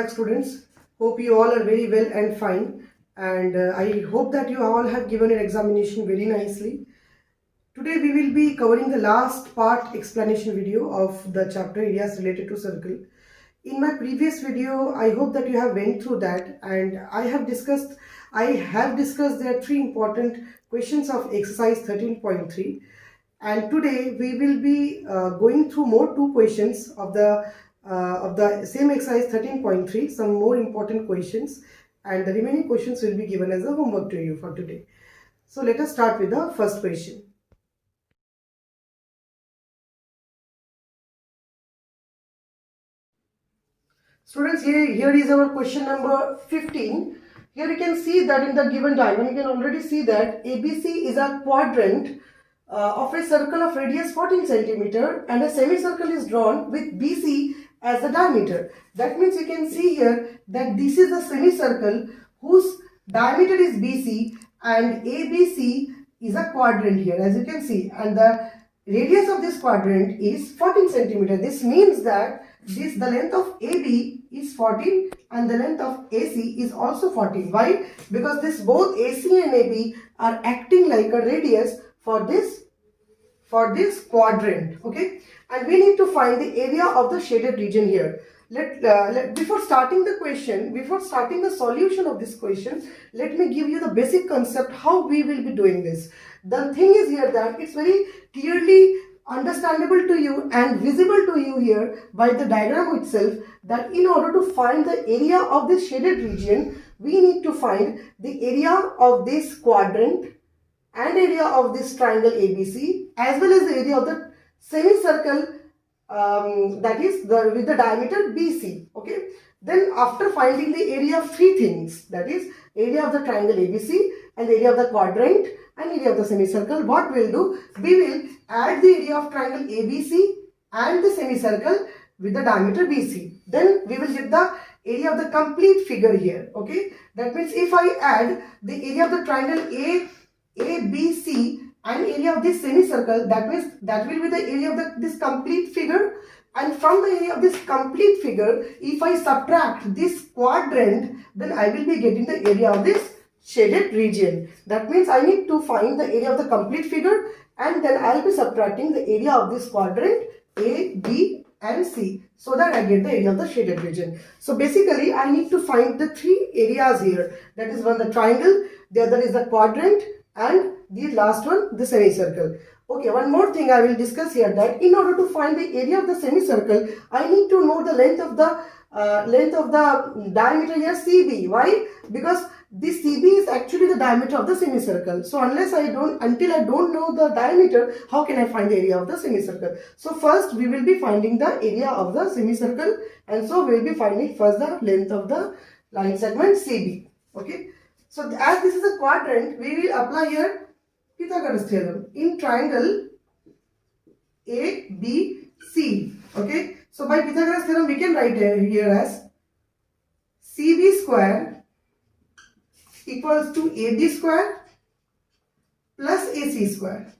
back, students. Hope you all are very well and fine, and I hope that you all have given your examination very nicely. Today we will be covering the last part explanation video of the chapter areas related to circle. In my previous video, I hope that you have went through that, and I have discussed there are three important questions of exercise 13.3, and today we will be going through more two questions of the same exercise 13.3, some more important questions, and the remaining questions will be given as a homework to you for today. So let us start with the first question. Students, here is our question number 15. Here you can see that in the given diagram, you can already see that ABC is a quadrant of a circle of radius 14 centimeter, and a semicircle is drawn with BC as the diameter. That means you can see here that this is a semicircle whose diameter is BC, and ABC is a quadrant here, as you can see, and the radius of this quadrant is 14 centimeter. This means that the length of AB is 14 and the length of AC is also 14. Why? Because both AC and AB are acting like a radius for this quadrant. Okay, and we need to find the area of the shaded region here. Before starting the solution of this question, let me give you the basic concept how we will be doing this. The thing is here that it's very clearly understandable to you and visible to you here by the diagram itself that in order to find the area of this shaded region, we need to find the area of this quadrant and area of this triangle ABC, as well as the area of the semicircle that is with the diameter BC. Okay, then after finding the area of three things, that is area of the triangle ABC and the area of the quadrant and area of the semicircle, what we'll do, we will add the area of triangle ABC and the semicircle with the diameter BC. Then we will get the area of the complete figure here. Okay, that means if I add the area of the triangle ABC and area of this semicircle, that means that will be the area of this complete figure, and from the area of this complete figure, if I subtract this quadrant, then I will be getting the area of this shaded region. That means I need to find the area of the complete figure, and then I will be subtracting the area of this quadrant A, B and C, so that I get the area of the shaded region. So basically I need to find the three areas here, that is one the triangle, the other is the quadrant, and the last one the semicircle. Okay, one more thing I will discuss here, that in order to find the area of the semicircle, I need to know the length of the diameter here, CB. Why? Because this CB is actually the diameter of the semicircle. So until I don't know the diameter, how can I find the area of the semicircle? So first we will be finding the area of the semicircle, and so we will be finding first the length of the line segment CB. Okay, so as this is a quadrant, we will apply here Pythagoras theorem in triangle ABC. Okay, so by Pythagoras theorem we can write here as CB square equals to AB square plus AC square.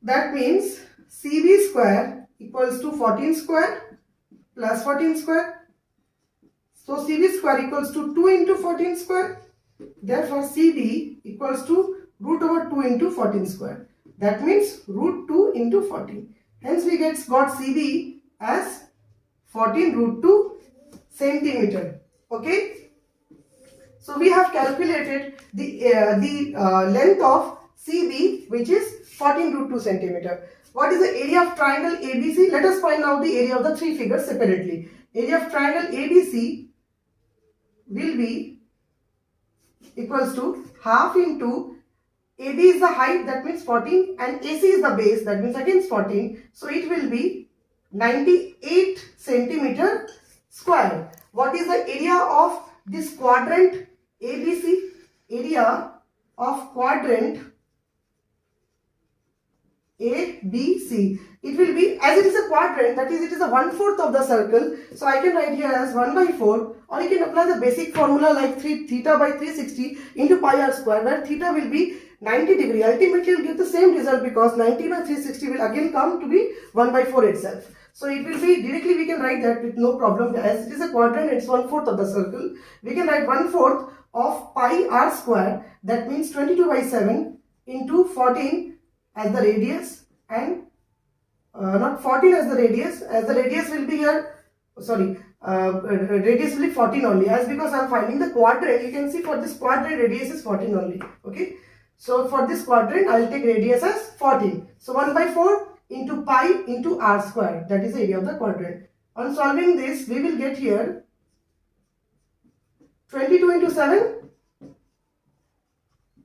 That means CB square equals to 14 square plus 14 square. So CB square equals to 2 into 14 square. Therefore CB equals to root over 2 into 14 square. That means root 2 into 14. Hence we got CB as 14 root 2 centimeter. Okay. So we have calculated the length of CB, which is 14 root 2 centimeter. What is the area of triangle ABC? Let us find out the area of the three figures separately. Area of triangle ABC will be equals to half into AB is the height, that means 14, and AC is the base, that means again 14. So it will be 98 centimeter square. What is the area of this quadrant ABC? Area of quadrant ABC, it will be, as it is a quadrant, that is it is a 1/4 of the circle, so I can write here as 1/4, or you can apply the basic formula like theta by 360 into pi r square, where theta will be 90 degree. Ultimately you will get the same result because 90 by 360 will again come to be 1/4 itself. So it will be directly, we can write that with no problem. As it is a quadrant, it's 1/4 of the circle. We can write 1/4 of pi r square. That means 22/7 into 14 as the radius, and not 14 as the radius. As the radius will be here, sorry, radius will be 14 only, as because I am finding the quadrant. You can see for this quadrant radius is 14 only. Okay, so for this quadrant I will take radius as 14. So 1/4 into pi into r square, that is the area of the quadrant. On solving this, we will get here 22 into 7,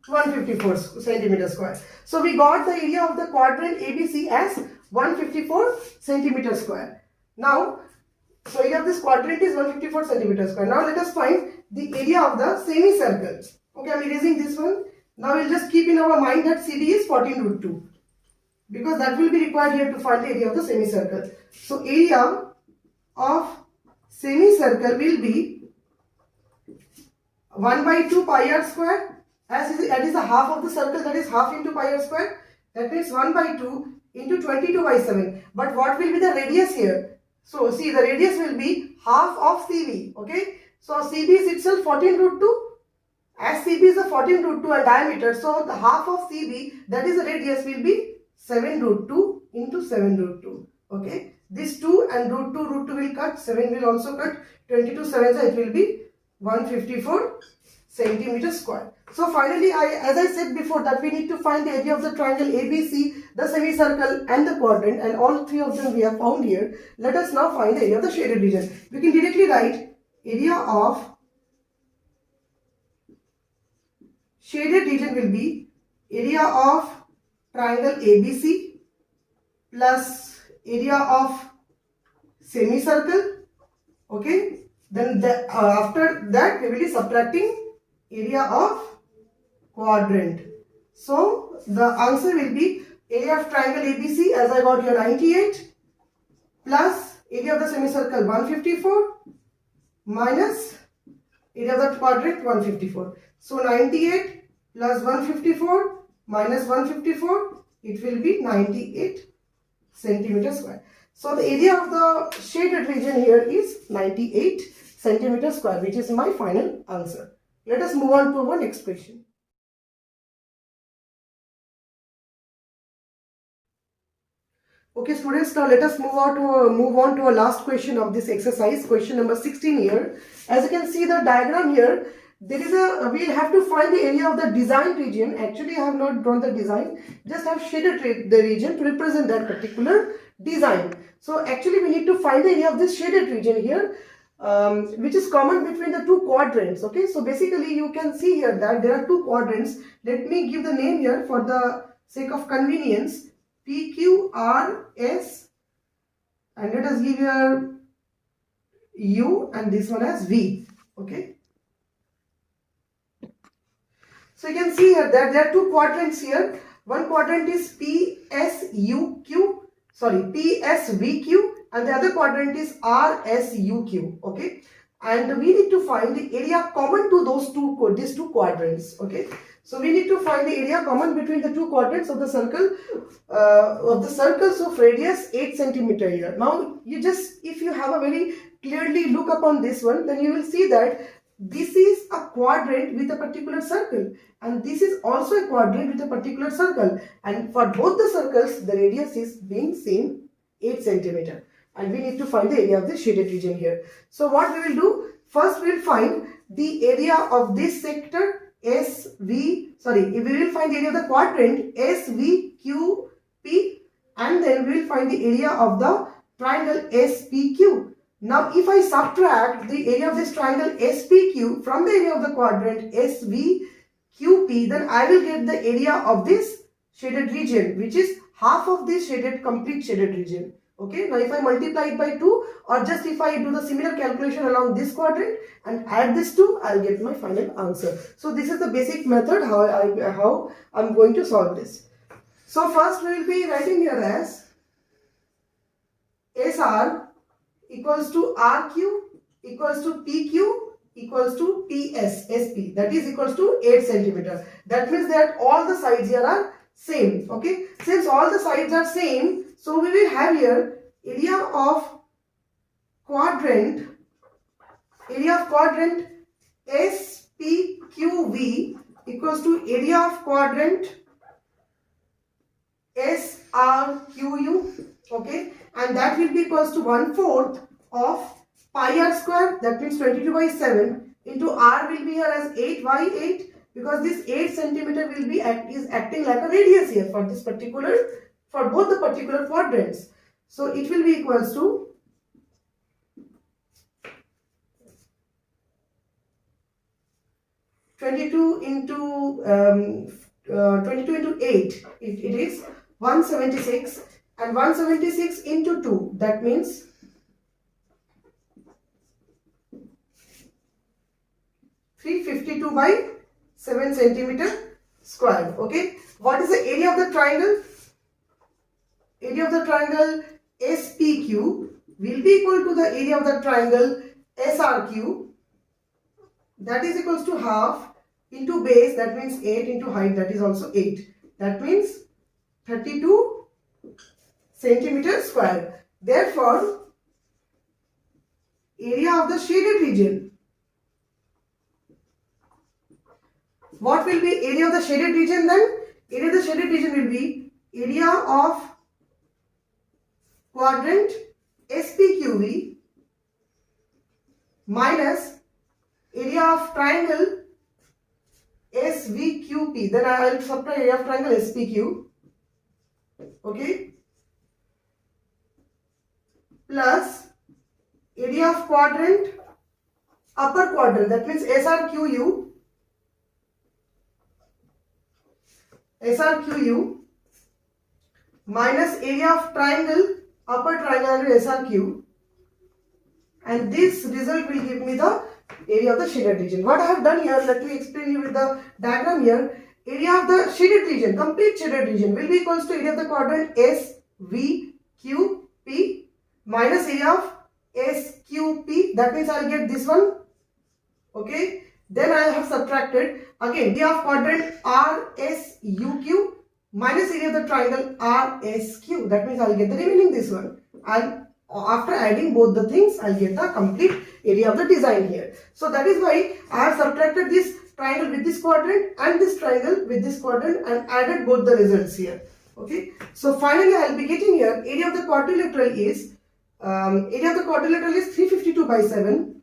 154 centimeter square. So we got the area of the quadrant ABC as 154 centimeter square. Now, so area of this quadrant is 154 centimeter square. Now let us find the area of the semicircle. Okay, I am erasing this one. Now we'll just keep in our mind that CD is 14√2, because that will be required here to find the area of the semicircle. So area of semicircle will be 1/2 pi r square. As that is a half of the circle, that is half into pi r square. That means 1/2 into 22/7. But what will be the radius here? So see, the radius will be half of CB. Okay. So CB is itself 14√2. As CB is a 14√2 and diameter, so the half of CB, that is the radius, will be 7√2 into 7√2. Okay. This 2 and √2 will cut. 7 will also cut. 22 7, so it will be 154 centimeter square. So finally, as I said before, that we need to find the area of the triangle ABC, the semicircle and the quadrant, and all three of them we have found here. Let us now find the area of the shaded region. We can directly write area of shaded region will be area of triangle ABC plus area of semicircle. Okay. Then after that we will be subtracting area of quadrant. So the answer will be area of triangle ABC, as I got here 98, plus area of the semicircle 154 minus area of the quadrant 154. So 98 plus 154 minus 154, it will be 98 centimeter square. So the area of the shaded region here is 98 centimeter square, which is my final answer. Let us move on to our next question. Okay students, now let us move on to a last question of this exercise, question number 16 here. As you can see the diagram here, there is we have to find the area of the design region. Actually I have not drawn the design, just have shaded the region to represent that particular design. So actually we need to find the area of this shaded region here, which is common between the two quadrants. Okay, so basically you can see here that there are two quadrants. Let me give the name here for the sake of convenience. PQRS, and let us give here U and this one as V. Okay, so you can see here that there are two quadrants here. One quadrant is PSVQ, and the other quadrant is RSUQ. Okay, and we need to find the area common to these two quadrants. Okay, so we need to find the area common between the two quadrants of the circle of radius 8 centimeter here. Now you just, if you have a very clearly look upon this one, then you will see that this is a quadrant with a particular circle, and this is also a quadrant with a particular circle, and for both the circles the radius is being same 8 centimeter, and we need to find the area of the shaded region here. So what we will do, first we will find the area of this sector we will find the area of the quadrant SVQP, and then we will find the area of the triangle SPQ. Now if I subtract the area of this triangle SPQ from the area of the quadrant SVQP, then I will get the area of this shaded region, which is half of this complete shaded region. Okay, now if I multiply it by 2, or just if I do the similar calculation along this quadrant and add this 2, I'll get my final answer. So this is the basic method how I'm going to solve this. So first we will be writing here as SR equals to RQ equals to PQ equals to SP, that is equals to 8 centimeter. That means that all the sides here are same. Okay, since all the sides are same, so we will have here area of quadrant SPQV equals to area of quadrant SRQU, okay, and that will be equals to 1/4 of pi r square, that means 22/7 into r will be here as 8/8, because this 8 centimeter will be is acting like a radius here for this particular, for both the particular quadrants. So it will be equals to 22 into 8, it is 176, and 176 into 2, that means 352/7 centimeter square. Okay, what is the area of the triangle? Area of the triangle SPQ will be equal to the area of the triangle SRQ, that is equals to half into base, that means 8, into height, that is also 8, that means 32 centimeter square. Therefore, area of the shaded region, what will be area of the shaded region then? Area of the shaded region will be area of quadrant SPQV minus area of triangle SVQP. Then I will subtract area of triangle SPQ, okay, plus area of quadrant upper quadrant, that means SRQU minus area of triangle upper triangle SRQ, and this result will give me the area of the shaded region. What I have done here, let me explain you with the diagram here. Area of the shaded region, complete shaded region, will be equals to area of the quadrant SVQP minus area of SQP, that means I will get this one, okay. Then I have subtracted again area of quadrant RSUQ minus area of the triangle RSQ, that means I will get the remaining this one, and after adding both the things I will get the complete area of the design here. So that is why I have subtracted this triangle with this quadrant and this triangle with this quadrant and added both the results here, okay. So finally I will be getting here area of the quadrilateral is 352/7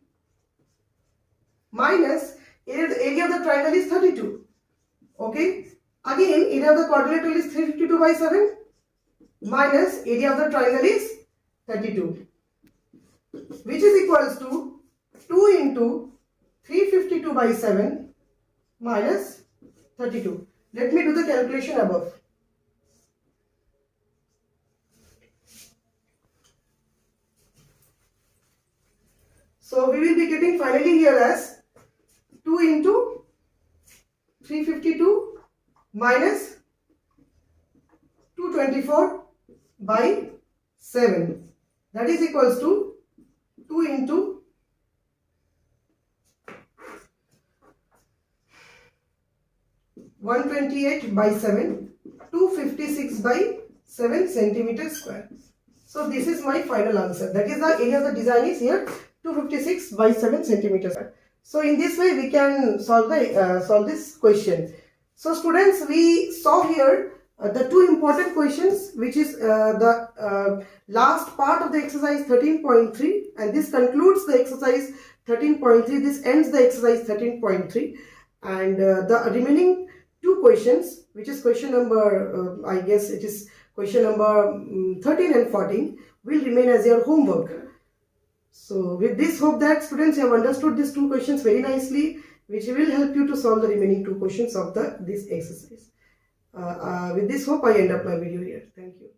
minus area of the triangle is 32, okay. Again area of the quadrilateral is 352/7 minus area of the triangle is 32, which is equals to 2 into 352/7 minus 32. Let me do the calculation above. So we will be getting finally here as 2 into 352 minus 224/7, that is equals to 2 into 128/7, 256/7 centimeter square. So this is my final answer. That is the area of the design is here 256/7 centimeter square. So in this way we can solve this question. So students, we saw here the two important questions, which is the last part of the exercise 13.3, and this concludes the exercise 13.3. This ends the exercise 13.3, and the remaining two questions, which is question number I guess it is question number 13 and 14, will remain as your homework. So with this, hope that students have understood these two questions very nicely, which will help you to solve the remaining two questions of this exercise. With this hope, I end up my video here. Thank you.